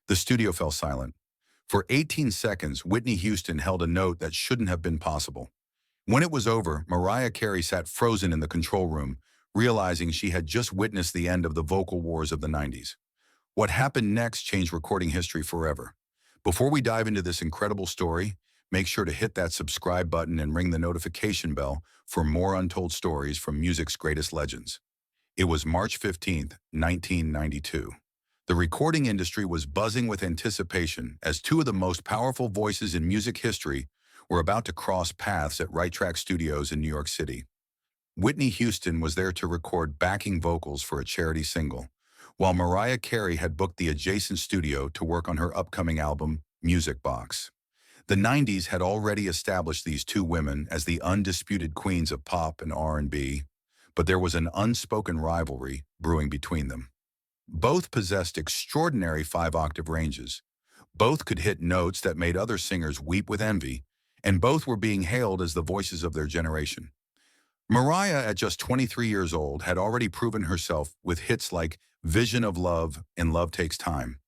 The studio fell silent. For 18 seconds, Whitney Houston held a note that shouldn't have been possible. When it was over, Mariah Carey sat frozen in the control room, realizing she had just witnessed the end of the vocal wars of the 90s. What happened next changed recording history forever. Before we dive into this incredible story, make sure to hit that subscribe button and ring the notification bell for more untold stories from music's greatest legends. It was March 15th, 1992. The recording industry was buzzing with anticipation as two of the most powerful voices in music history were about to cross paths at Right Track Studios in New York City. Whitney Houston was there to record backing vocals for a charity single, while Mariah Carey had booked the adjacent studio to work on her upcoming album, Music Box. The 90s had already established these two women as the undisputed queens of pop and R&B, but there was an unspoken rivalry brewing between them. Both possessed extraordinary five-octave ranges. Both could hit notes that made other singers weep with envy, and both were being hailed as the voices of their generation. Mariah, at just 23 years old, had already proven herself with hits like Vision of Love and Love Takes Time.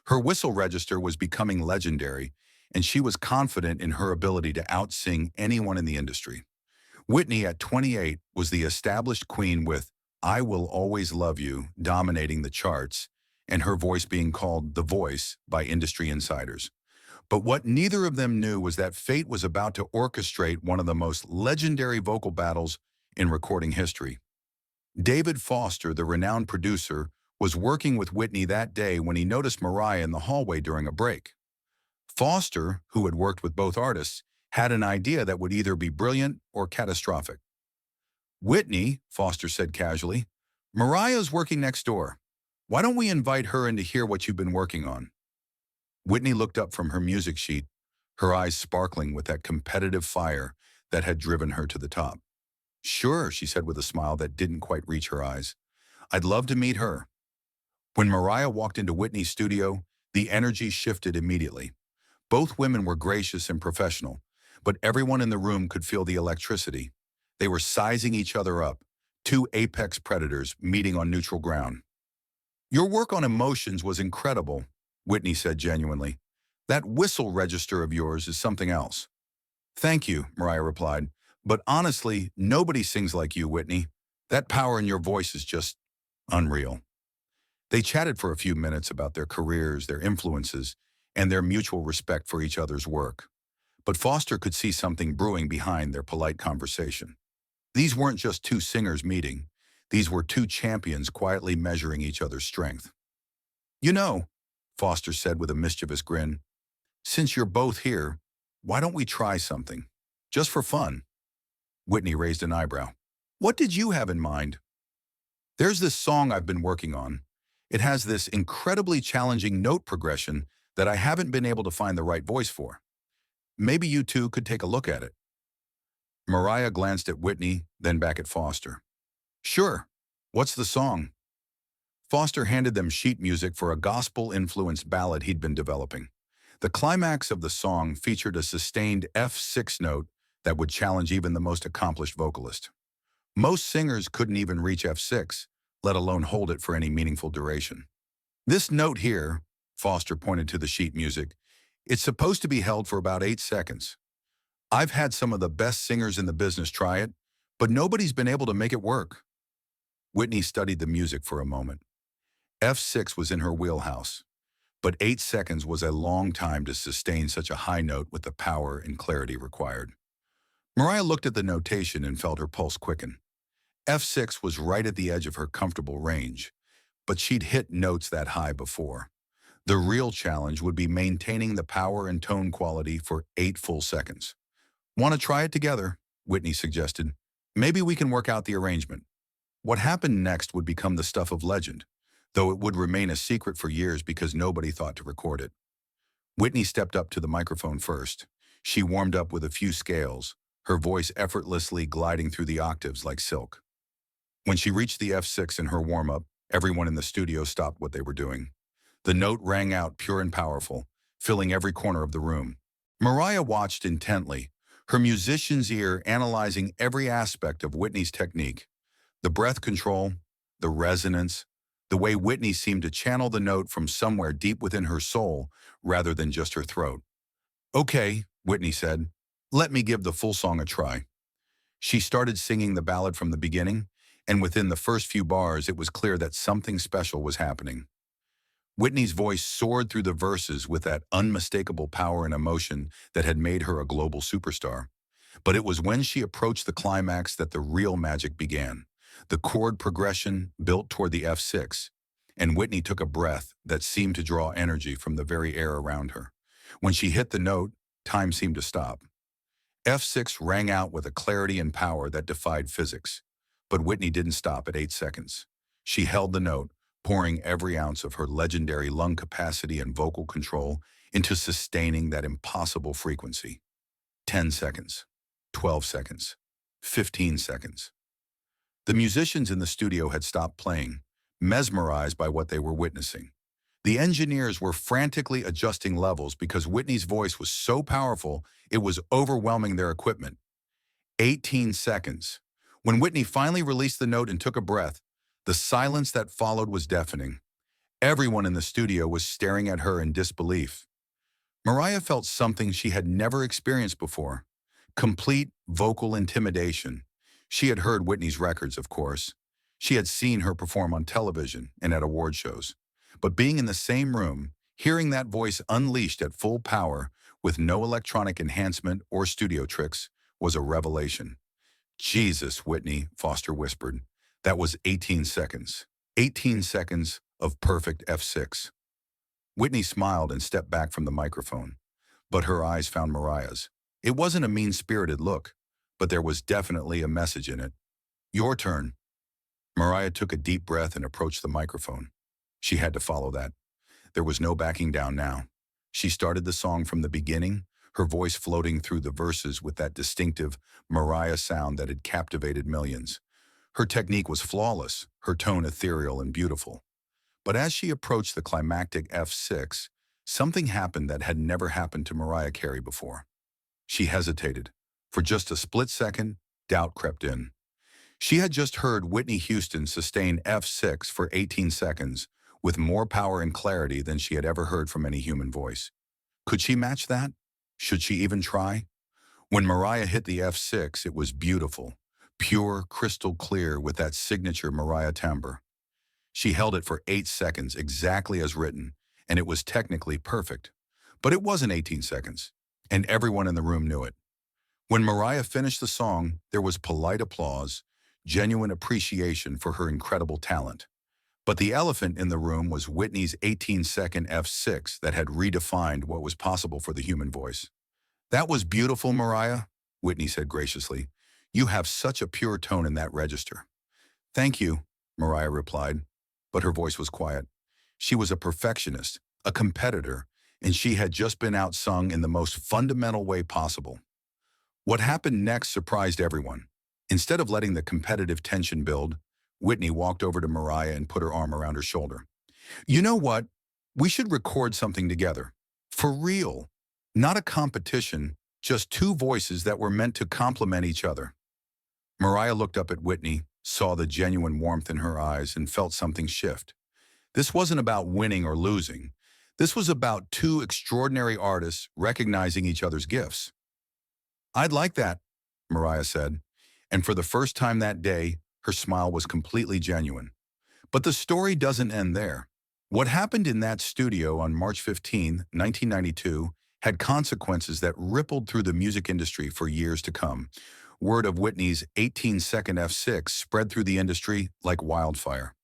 Her whistle register was becoming legendary, and she was confident in her ability to outsing anyone in the industry. Whitney, at 28, was the established queen with I Will Always Love You dominating the charts, and her voice being called the voice by industry insiders. But what neither of them knew was that fate was about to orchestrate one of the most legendary vocal battles in recording history. David Foster, the renowned producer, was working with Whitney that day when he noticed Mariah in the hallway during a break. Foster, who had worked with both artists, had an idea that would either be brilliant or catastrophic. "Whitney," Foster said casually, "Mariah's working next door. Why don't we invite her in to hear what you've been working on?" Whitney looked up from her music sheet, her eyes sparkling with that competitive fire that had driven her to the top. "Sure," she said with a smile that didn't quite reach her eyes. "I'd love to meet her." When Mariah walked into Whitney's studio, the energy shifted immediately. Both women were gracious and professional, but everyone in the room could feel the electricity. They were sizing each other up, two apex predators meeting on neutral ground. "Your work on emotions was incredible," Whitney said genuinely. "That whistle register of yours is something else." "Thank you," Mariah replied. "But honestly, nobody sings like you, Whitney. That power in your voice is just unreal." They chatted for a few minutes about their careers, their influences, and their mutual respect for each other's work. But Foster could see something brewing behind their polite conversation. These weren't just two singers meeting. These were two champions quietly measuring each other's strength. "You know," Foster said with a mischievous grin, "since you're both here, why don't we try something? Just for fun." Whitney raised an eyebrow. "What did you have in mind?" "There's this song I've been working on. It has this incredibly challenging note progression that I haven't been able to find the right voice for. Maybe you two could take a look at it." Mariah glanced at Whitney, then back at Foster. "Sure. What's the song?" Foster handed them sheet music for a gospel-influenced ballad he'd been developing. The climax of the song featured a sustained F6 note that would challenge even the most accomplished vocalist. Most singers couldn't even reach F6, let alone hold it for any meaningful duration. "This note here," Foster pointed to the sheet music, "it's supposed to be held for about 8 seconds. I've had some of the best singers in the business try it, but nobody's been able to make it work." Whitney studied the music for a moment. F6 was in her wheelhouse, but 8 seconds was a long time to sustain such a high note with the power and clarity required. Mariah looked at the notation and felt her pulse quicken. F6 was right at the edge of her comfortable range, but she'd hit notes that high before. The real challenge would be maintaining the power and tone quality for 8 full seconds. "Want to try it together?" Whitney suggested. "Maybe we can work out the arrangement." What happened next would become the stuff of legend, though it would remain a secret for years because nobody thought to record it. Whitney stepped up to the microphone first. She warmed up with a few scales, her voice effortlessly gliding through the octaves like silk. When she reached the F6 in her warm-up, everyone in the studio stopped what they were doing. The note rang out pure and powerful, filling every corner of the room. Mariah watched intently, her musician's ear analyzing every aspect of Whitney's technique. The breath control, the resonance, the way Whitney seemed to channel the note from somewhere deep within her soul rather than just her throat. "Okay," Whitney said, "let me give the full song a try." She started singing the ballad from the beginning, and within the first few bars it was clear that something special was happening. Whitney's voice soared through the verses with that unmistakable power and emotion that had made her a global superstar. But it was when she approached the climax that the real magic began. The chord progression built toward the F6, and Whitney took a breath that seemed to draw energy from the very air around her. When she hit the note, time seemed to stop. F6 rang out with a clarity and power that defied physics. But Whitney didn't stop at 8 seconds. She held the note, pouring every ounce of her legendary lung capacity and vocal control into sustaining that impossible frequency. 10 seconds, 12 seconds, 15 seconds. The musicians in the studio had stopped playing, mesmerized by what they were witnessing. The engineers were frantically adjusting levels because Whitney's voice was so powerful it was overwhelming their equipment. 18 seconds. When Whitney finally released the note and took a breath, the silence that followed was deafening. Everyone in the studio was staring at her in disbelief. Mariah felt something she had never experienced before: complete vocal intimidation. She had heard Whitney's records, of course. She had seen her perform on television and at award shows. But being in the same room, hearing that voice unleashed at full power with no electronic enhancement or studio tricks was a revelation. "Jesus, Whitney," Foster whispered. "That was 18 seconds. 18 seconds of perfect F6. Whitney smiled and stepped back from the microphone, but her eyes found Mariah's. It wasn't a mean-spirited look, but there was definitely a message in it. "Your turn." Mariah took a deep breath and approached the microphone. She had to follow that. There was no backing down now. She started the song from the beginning, her voice floating through the verses with that distinctive Mariah sound that had captivated millions. Her technique was flawless, her tone ethereal and beautiful. But as she approached the climactic F6, something happened that had never happened to Mariah Carey before. She hesitated. For just a split second, doubt crept in. She had just heard Whitney Houston sustain F6 for 18 seconds, with more power and clarity than she had ever heard from any human voice. Could she match that? Should she even try? When Mariah hit the F6, it was beautiful, pure, crystal clear with that signature Mariah timbre. She held it for 8 seconds exactly as written, and it was technically perfect. But it wasn't 18 seconds, and everyone in the room knew it. When Mariah finished the song, there was polite applause, genuine appreciation for her incredible talent. But the elephant in the room was Whitney's 18-second F6 that had redefined what was possible for the human voice. "That was beautiful, Mariah," Whitney said graciously. "You have such a pure tone in that register." "Thank you," Mariah replied, but her voice was quiet. She was a perfectionist, a competitor, and she had just been outsung in the most fundamental way possible. What happened next surprised everyone. Instead of letting the competitive tension build, Whitney walked over to Mariah and put her arm around her shoulder. "You know what? We should record something together. For real. Not a competition, just two voices that were meant to complement each other." Mariah looked up at Whitney, saw the genuine warmth in her eyes, and felt something shift. This wasn't about winning or losing. This was about two extraordinary artists recognizing each other's gifts. "I'd like that," Mariah said, and for the first time that day, her smile was completely genuine. But the story doesn't end there. What happened in that studio on March 15, 1992, had consequences that rippled through the music industry for years to come. Word of Whitney's 18-second F6 spread through the industry like wildfire.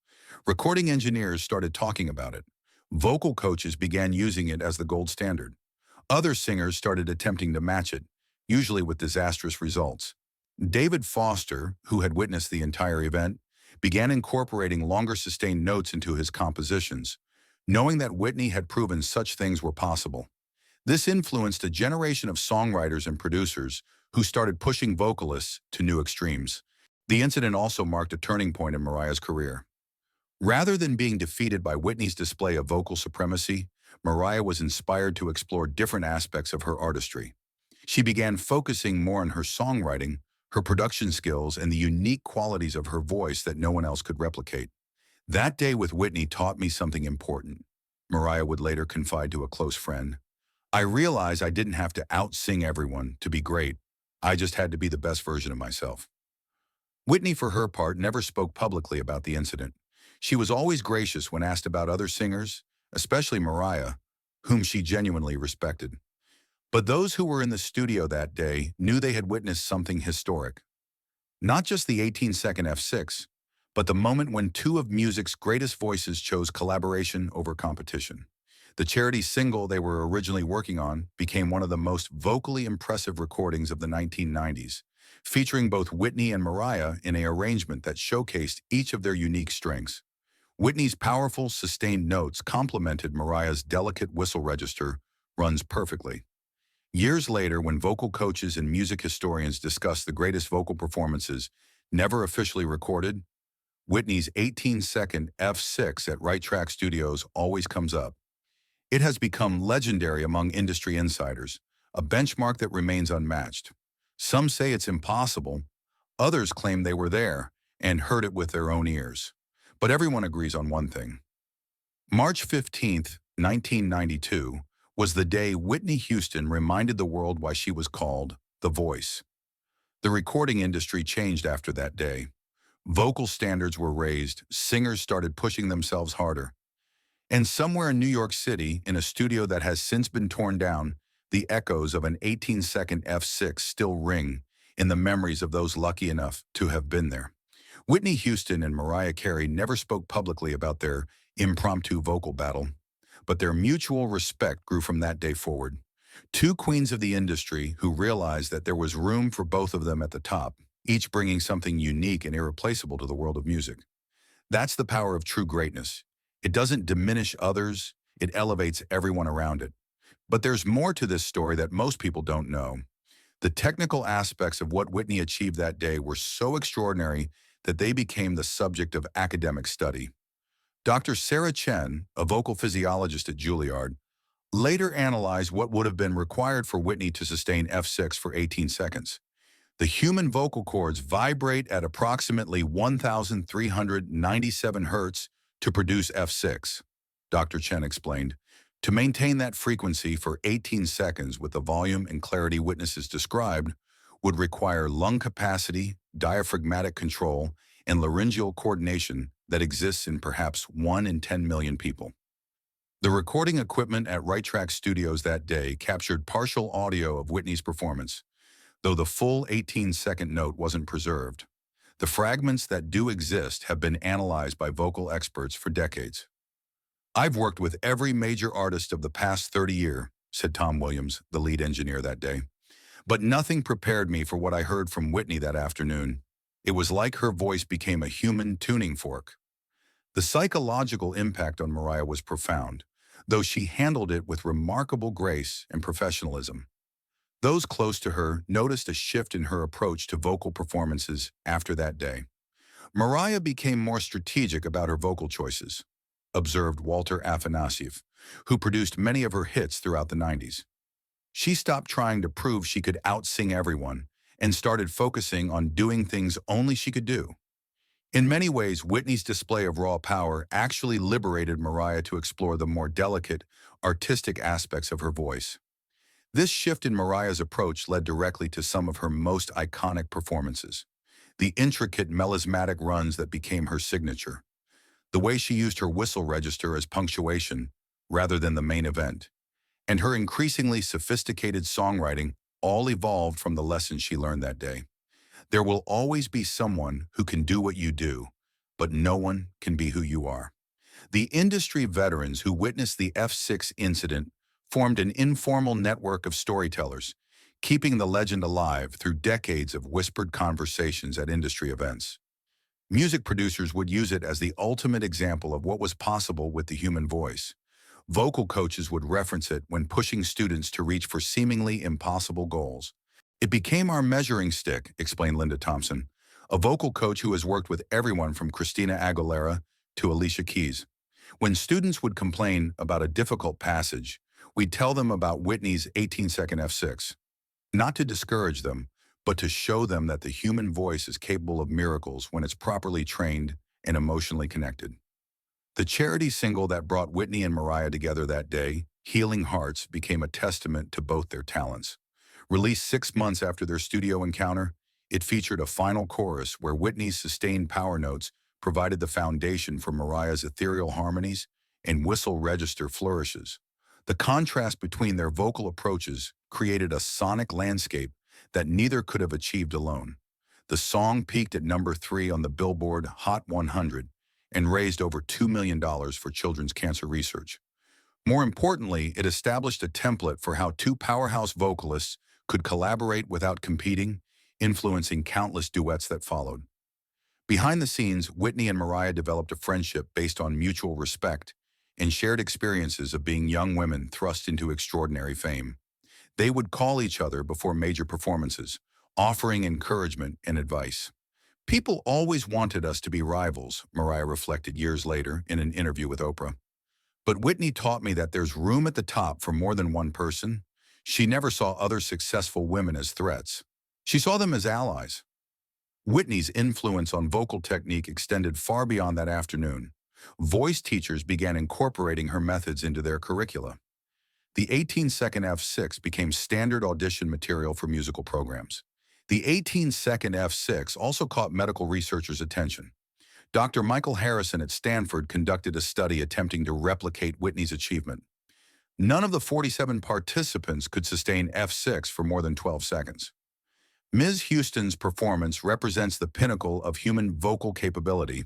Recording engineers started talking about it. Vocal coaches began using it as the gold standard. Other singers started attempting to match it, usually with disastrous results. David Foster, who had witnessed the entire event, began incorporating longer sustained notes into his compositions, knowing that Whitney had proven such things were possible. This influenced a generation of songwriters and producers who started pushing vocalists to new extremes. The incident also marked a turning point in Mariah's career. Rather than being defeated by Whitney's display of vocal supremacy, Mariah was inspired to explore different aspects of her artistry. She began focusing more on her songwriting, her production skills, and the unique qualities of her voice that no one else could replicate. That day with Whitney taught me something important, Mariah would later confide to a close friend. I realized I didn't have to out-sing everyone to be great. I just had to be the best version of myself. Whitney, for her part, never spoke publicly about the incident. She was always gracious when asked about other singers, especially Mariah, whom she genuinely respected. But those who were in the studio that day knew they had witnessed something historic. Not just the 18-second F6, but the moment when two of music's greatest voices chose collaboration over competition. The charity single they were originally working on became one of the most vocally impressive recordings of the 1990s, featuring both Whitney and Mariah in an arrangement that showcased each of their unique strengths. Whitney's powerful, sustained notes complemented Mariah's delicate whistle register runs perfectly. Years later, when vocal coaches and music historians discuss the greatest vocal performances never officially recorded, Whitney's 18-second F6 at Right Track Studios always comes up. It has become legendary among industry insiders, a benchmark that remains unmatched. Some say it's impossible, others claim they were there and heard it with their own ears. But everyone agrees on one thing. March 15th, 1992, was the day Whitney Houston reminded the world why she was called the Voice. The recording industry changed after that day. Vocal standards were raised, singers started pushing themselves harder. And somewhere in New York City, in a studio that has since been torn down, the echoes of an 18-second F6 still ring in the memories of those lucky enough to have been there. Whitney Houston and Mariah Carey never spoke publicly about their impromptu vocal battle, but their mutual respect grew from that day forward. Two queens of the industry who realized that there was room for both of them at the top, each bringing something unique and irreplaceable to the world of music. That's the power of true greatness. It doesn't diminish others, it elevates everyone around it. But there's more to this story that most people don't know. The technical aspects of what Whitney achieved that day were so extraordinary that they became the subject of academic study. Dr. Sarah Chen, a vocal physiologist at Juilliard, later analyzed what would have been required for Whitney to sustain F6 for 18 seconds. The human vocal cords vibrate at approximately 1,397 hertz to produce F6, Dr. Chen explained. To maintain that frequency for 18 seconds with the volume and clarity witnesses described would require lung capacity, diaphragmatic control, and laryngeal coordination that exists in perhaps 1 in 10 million people. The recording equipment at Right Track Studios that day captured partial audio of Whitney's performance, though the full 18-second note wasn't preserved. The fragments that do exist have been analyzed by vocal experts for decades. I've worked with every major artist of the past 30 years, said Tom Williams, the lead engineer that day. But nothing prepared me for what I heard from Whitney that afternoon. It was like her voice became a human tuning fork. The psychological impact on Mariah was profound, though she handled it with remarkable grace and professionalism. Those close to her noticed a shift in her approach to vocal performances after that day. Mariah became more strategic about her vocal choices, observed Walter Afanasieff, who produced many of her hits throughout the 90s. She stopped trying to prove she could out-sing everyone and started focusing on doing things only she could do. In many ways, Whitney's display of raw power actually liberated Mariah to explore the more delicate, artistic aspects of her voice. This shift in Mariah's approach led directly to some of her most iconic performances, the intricate melismatic runs that became her signature, the way she used her whistle register as punctuation rather than the main event, and her increasingly sophisticated songwriting all evolved from the lessons she learned that day. There will always be someone who can do what you do, but no one can be who you are. The industry veterans who witnessed the F6 incident formed an informal network of storytellers, keeping the legend alive through decades of whispered conversations at industry events. Music producers would use it as the ultimate example of what was possible with the human voice. Vocal coaches would reference it when pushing students to reach for seemingly impossible goals. It became our measuring stick, explained Linda Thompson, a vocal coach who has worked with everyone from Christina Aguilera to Alicia Keys. When students would complain about a difficult passage, we'd tell them about Whitney's 18-second F6, not to discourage them, but to show them that the human voice is capable of miracles when it's properly trained and emotionally connected. The charity single that brought Whitney and Mariah together that day, Healing Hearts, became a testament to both their talents. Released 6 months after their studio encounter, it featured a final chorus where Whitney's sustained power notes provided the foundation for Mariah's ethereal harmonies and whistle register flourishes. The contrast between their vocal approaches created a sonic landscape that neither could have achieved alone. The song peaked at number 3 on the Billboard Hot 100 and raised over $2 million for children's cancer research. More importantly, it established a template for how two powerhouse vocalists could collaborate without competing, influencing countless duets that followed. Behind the scenes, Whitney and Mariah developed a friendship based on mutual respect and shared experiences of being young women thrust into extraordinary fame. They would call each other before major performances, offering encouragement and advice. People always wanted us to be rivals, Mariah reflected years later in an interview with Oprah. But Whitney taught me that there's room at the top for more than one person. She never saw other successful women as threats. She saw them as allies. Whitney's influence on vocal technique extended far beyond that afternoon. Voice teachers began incorporating her methods into their curricula. The 18-second F6 became standard audition material for musical programs. The 18-second F6 also caught medical researchers' attention. Dr. Michael Harrison at Stanford conducted a study attempting to replicate Whitney's achievement. None of the 47 participants could sustain F6 for more than 12 seconds. Ms. Houston's performance represents the pinnacle of human vocal capability,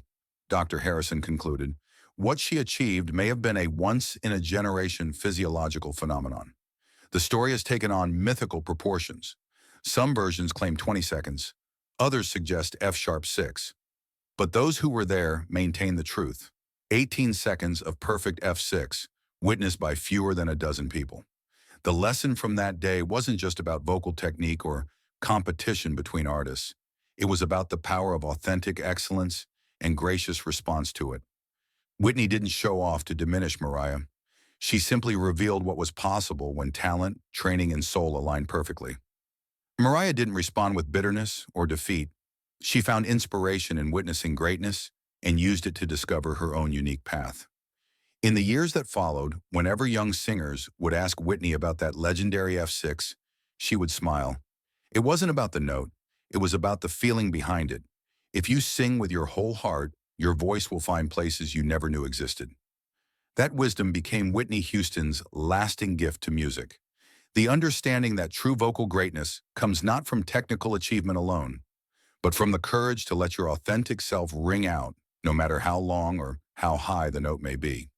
Dr. Harrison concluded. What she achieved may have been a once-in-a-generation physiological phenomenon. The story has taken on mythical proportions. Some versions claim 20 seconds, others suggest F-sharp 6. But those who were there maintain the truth. 18 seconds of perfect F6, witnessed by fewer than a dozen people. The lesson from that day wasn't just about vocal technique or competition between artists. It was about the power of authentic excellence and gracious response to it. Whitney didn't show off to diminish Mariah. She simply revealed what was possible when talent, training, and soul aligned perfectly. Mariah didn't respond with bitterness or defeat. She found inspiration in witnessing greatness and used it to discover her own unique path. In the years that followed, whenever young singers would ask Whitney about that legendary F6, she would smile. It wasn't about the note, it was about the feeling behind it. If you sing with your whole heart, your voice will find places you never knew existed. That wisdom became Whitney Houston's lasting gift to music. The understanding that true vocal greatness comes not from technical achievement alone, but from the courage to let your authentic self ring out, no matter how long or how high the note may be.